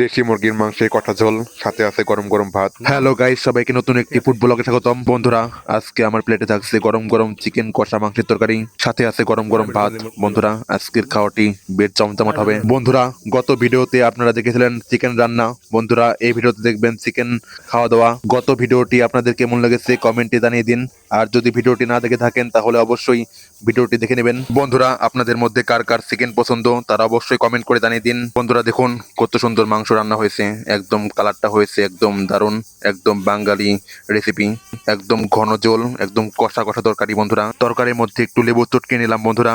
দেশি মুরগির মাংসে কটা ঝোল, সাথে আছে গরম গরম ভাত। হ্যালো গাইস, সবাইকে নতুন একটি ফুড ব্লগে স্বাগতম। বন্ধুরা, আজকে আমার প্লেটে থাকছে গরম গরম চিকেন কষা মাংসের তরকারি, সাথে আছে গরম গরম ভাত। বন্ধুরা, আজকের খাওয়াটি বেশ জমজমাট হবে। বন্ধুরা, গত ভিডিওতে আপনারা দেখেছিলেন চিকেন রান্না। বন্ধুরা, এই ভিডিওতে দেখবেন চিকেন খাওয়া দাওয়া। গত ভিডিওটি আপনাদের কেমন লেগেছে কমেন্টে জানিয়ে দিন। আর যদি ভিডিওটি না দেখে থাকেন তাহলে অবশ্যই ভিডিওটি দেখে নেবেন। বন্ধুরা, আপনাদের মধ্যে কার কার চিকেন পছন্দ তারা অবশ্যই কমেন্ট করে জানিয়ে দিন। বন্ধুরা, দেখুন কত সুন্দর মাংস রান্না হয়েছে, একদম কালারটা হয়েছে একদম দারুণ, একদম বাঙালি রেসিপি, একদম ঘন ঝোল, একদম কষা কষা তরকারি। বন্ধুরা, তরকারির মধ্যে একটু লেবু চটকে নিলাম বন্ধুরা।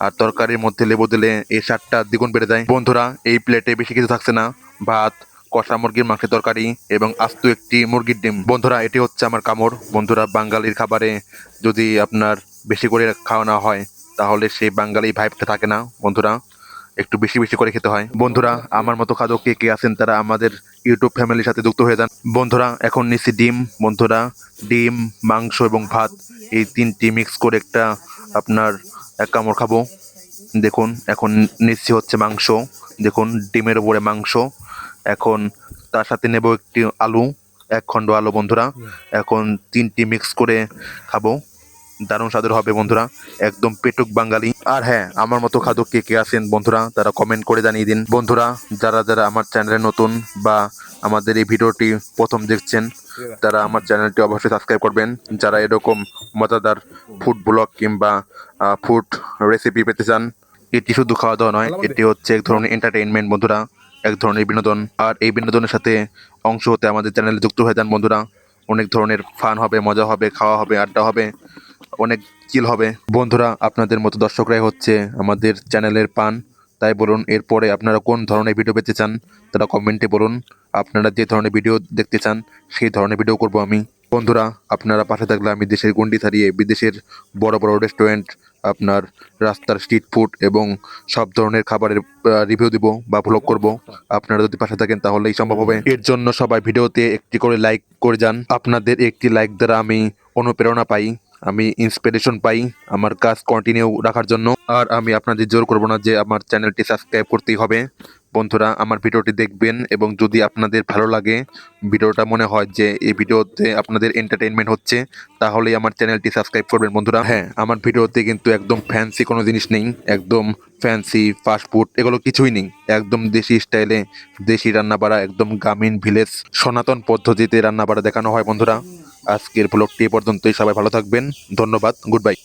আর তরকারির মধ্যে লেবু দিলে এই স্বাদটা দ্বিগুণ বেড়ে যায়। বন্ধুরা, এই প্লেটে বেশি কিছু থাকছে না, ভাত, কষা মুরগির মাংসের তরকারি এবং আস্ত একটি মুরগির ডিম। বন্ধুরা, এটি হচ্ছে আমার কামড়। বন্ধুরা, বাঙালির খাবারে যদি আপনার বেশি করে খাওয়ানো হয় তাহলে সেই বাঙালি ভাইবটা থাকে না। বন্ধুরা, একটু বেশি বেশি করে খেতে হয়। বন্ধুরা, আমার মতো খাদক কে কে আছেন তারা আমাদের ইউটিউব ফ্যামিলির সাথে যুক্ত হয়ে যান। বন্ধুরা, এখন নিচ্ছি ডিম। বন্ধুরা, ডিম, মাংস এবং ভাত এই তিনটি মিক্স করে একটা আপনার এক কামড় খাবো। দেখুন, এখন নিচ্ছি হচ্ছে মাংস। দেখুন, ডিমের উপরে মাংস। এখন তার সাথে নেব একটি আলু, এক খণ্ড আলু। বন্ধুরা, এখন তিনটি মিক্স করে খাবো, দারুণ স্বাদের হবে। বন্ধুরা, একদম পেটুক বাঙালি। আর হ্যাঁ, আমার মতো খাদক কে কে আছেন বন্ধুরা তারা কমেন্ট করে জানিয়ে দিন। বন্ধুরা, যারা যারা আমার চ্যানেলে নতুন বা আমাদের এই ভিডিওটি প্রথম দেখছেন তারা আমার চ্যানেলটি অবশ্যই সাবস্ক্রাইব করবেন। যারা এরকম মজাদার ফুড ব্লগ কিংবা ফুড রেসিপি পেতে চান। এটি শুধু খাওয়া দাওয়া নয়, এটি হচ্ছে এক ধরনের এন্টারটেইনমেন্ট বন্ধুরা, এক ধরনের বিনোদন। আর এই বিনোদনের সাথে অংশ হতে আমাদের চ্যানেলে যুক্ত হয়ে যান বন্ধুরা। অনেক ধরনের ফান হবে, মজা হবে, খাওয়া হবে, আড্ডা হবে, অনেক চিল হবে। বন্ধুরা, আপনাদের মতো দর্শকরাই হচ্ছে আমাদের চ্যানেলের পান। তাই বলুন, এরপরে আপনারা কোন ধরনের ভিডিও পেতে চান তারা কমেন্টে বলুন। আপনারা যে ধরনের ভিডিও দেখতে চান সেই ধরনের ভিডিও করব আমি। বন্ধুরা, আপনারা পাশে থাকলে আমি দেশের গণ্ডি ছাড়িয়ে বিদেশের বড় বড় রেস্টুরেন্ট, আপনার রাস্তার স্ট্রিট ফুড এবং সব ধরনের খাবারের রিভিউ দিব বা ভ্লগ করব। আপনারা যদি পাশে থাকেন তাহলেই সম্ভব হবে। এর জন্য সবাই ভিডিওতে একটি করে লাইক করে যান। আপনাদের একটি লাইক দ্বারা আমি অনুপ্রেরণা পাই, আমি ইন্সপিরেশন পাই আমার কাজ কন্টিনিউ রাখার জন্য। আর আমি আপনাদের জোর করব না যে আমার চ্যানেলটি সাবস্ক্রাইব করতেই হবে। বন্ধুরা, আমার ভিডিওটি দেখবেন এবং যদি আপনাদের ভালো লাগে, ভিডিওটা মনে হয় যে এই ভিডিওতে আপনাদের এন্টারটেইনমেন্ট হচ্ছে, তাহলেই আমার চ্যানেলটি সাবস্ক্রাইব করবেন। বন্ধুরা, হ্যাঁ, আমার ভিডিওতে কিন্তু একদম ফ্যান্সি কোনো জিনিস নেই, একদম ফ্যান্সি ফাস্টফুড এগুলো কিছুই নেই। একদম দেশি স্টাইলে দেশি রান্নাবাড়া, একদম গ্রামীণ ভিলেজ সনাতন পদ্ধতিতে রান্নাবাড়া দেখানো হয়। বন্ধুরা, আজকের ব্লগটি এ পর্যন্তই। সবাই ভালো থাকবেন, ধন্যবাদ, গুড বাই।